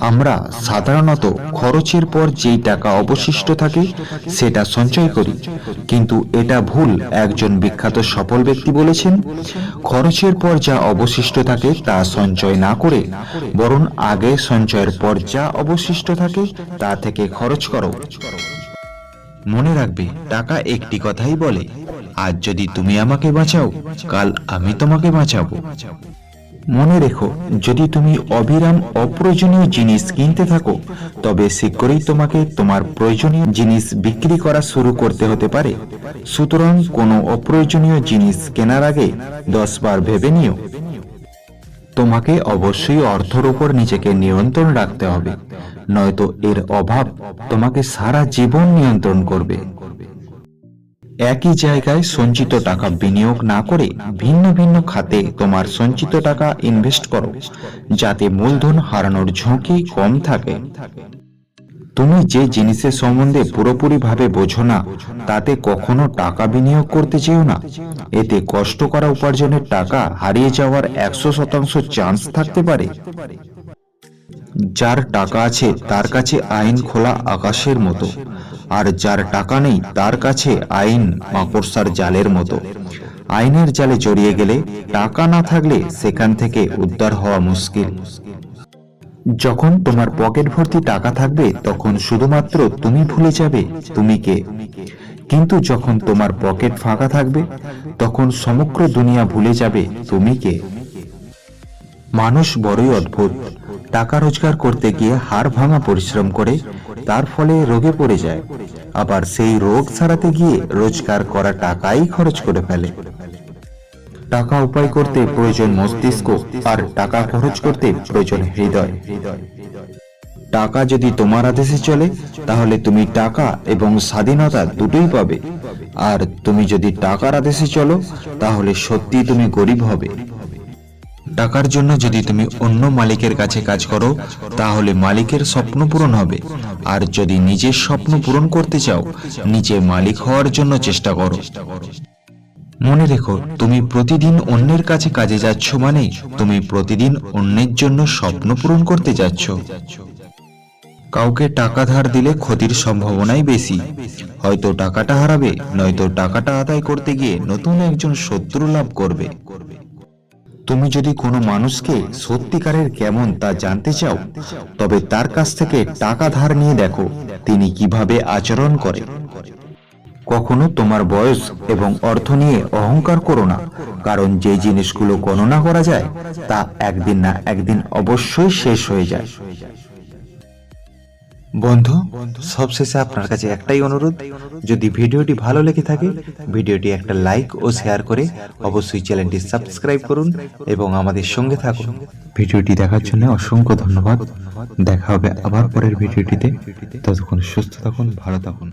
আমরা সাধারণত খরচের পর যেই টাকা অবশিষ্ট থাকে সেটা সঞ্চয় করি, কিন্তু এটা ভুল। একজন বিখ্যাত সফল ব্যক্তি বলেছেন, খরচের পর যা অবশিষ্ট থাকে তা সঞ্চয় না করে বরং আগে সঞ্চয়ের পর যা অবশিষ্ট থাকে তা থেকে খরচ করো। মনে রাখবে, টাকা একটি কথাই বলে, আজ যদি তুমি আমাকে বাঁচাও, কাল আমি তোমাকে বাঁচাবো। মনে রেখো, যদি তুমি অবিরাম অপ্রয়োজনীয় জিনিস কিনতে থাকো, তবে শীঘ্রই তোমাকে তোমার প্রয়োজনীয় জিনিস বিক্রি করা শুরু করতে হতে পারে। সুতরাং কোনো অপ্রয়োজনীয় জিনিস কেনার আগে 10 বার ভেবে নিও। তোমাকে অবশ্যই অর্থের উপর নিজেকে নিয়ন্ত্রণ রাখতে হবে, নয়তো এর অভাব তোমাকে সারা জীবন নিয়ন্ত্রণ করবে। একই জায়গায় সঞ্চিত টাকা বিনিয়োগ না করে ভিন্ন ভিন্ন খাতে তোমার সঞ্চিত টাকা ইনভেস্ট করো, যাতে মূলধন হারানোর ঝুঁকি কম থাকে। তুমি যে জিনিসের সম্বন্ধে পুরোপুরি ভাবে বোঝো না, তাতে কখনো টাকা বিনিয়োগ করতে চেও না। এতে কষ্ট করা উপার্জনের টাকা হারিয়ে যাওয়ার 100% চান্স থাকতে পারে। যার টাকা আছে তার কাছে আইন খোলা আকাশের মতো, আর যার টাকা নেই তার কাছে আইন মাকড়সার জালের মতো। আইনের জালে জড়িয়ে গেলে, টাকা না থাকলে সেখান থেকে উদ্ধার হওয়া মুশকিল। যখন তোমার পকেট ভর্তি টাকা থাকবে, তখন শুধুমাত্র তুমি ভুলে যাবে তুমি কে। কিন্তু যখন তোমার পকেট ফাঁকা থাকবে, তখন সমগ্র দুনিয়া ভুলে যাবে তুমি কে। মানুষ বড়ই অদ্ভুত। টাকা রোজগার করতে গিয়ে হাড় ভাঙা পরিশ্রম করে, তার ফলে রোগে পড়ে যায়। আবার সেই রোগ সারাতে গিয়ে রোজগার করা টাকাই খরচ করে ফেলে। টাকা উপায় করতে প্রয়োজন মস্তিষ্ক, আর টাকা খরচ করতে প্রয়োজন হৃদয়। টাকা যদি তোমার আদেশে চলে, তাহলে তুমি টাকা এবং স্বাধীনতা দুটোই পাবে। আর তুমি যদি টাকার আদেশে চলো, তাহলে সত্যি তুমি গরিব হবে। টাকার জন্য যদি তুমি অন্য মালিকের কাছে কাজ করো, তাহলে মালিকের স্বপ্ন পূরণ হবে। আর যদি নিজের স্বপ্ন পূরণ করতে চাও, নিজে মালিক হওয়ার জন্য চেষ্টা করো। মনে রেখো, তুমি প্রতিদিন অন্যের কাছে কাজে যাচ্ছ মানে তুমি প্রতিদিন অন্যের জন্য স্বপ্ন পূরণ করতে যাচ্ছ। কাউকে টাকা ধার দিলে ক্ষতির সম্ভাবনাই বেশি। হয়তো টাকাটা হারাবে, নয়তো টাকাটা আদায় করতে গিয়ে নতুন একজন শত্রু লাভ করবে। তুমি যদি কোনো মানুষকে সত্যিকারের কেমন তা জানতে চাও, তবে তার কাছ থেকে টাকা ধার নিয়ে দেখো তিনি কিভাবে আচরণ করে। কখনো তোমার বয়স এবং অর্থ নিয়ে অহংকার করো না, কারণ যে জিনিসগুলো গণনা করা যায় তা একদিন না একদিন অবশ্যই শেষ হয়ে যায়। বন্ধু, সবশেষে আপনার কাছে একটাই অনুরোধ, যদি ভিডিওটি ভালো লেগে থাকে, ভিডিওটি একটা লাইক ও শেয়ার করে অবশ্যই চ্যানেলটি সাবস্ক্রাইব করুন এবং আমাদের সঙ্গে থাকুন। ভিডিওটি দেখার জন্য অসংখ্য ধন্যবাদ। দেখা হবে আবার পরের ভিডিওটিতে। ততক্ষণ সুস্থ থাকুন, ভালো থাকুন।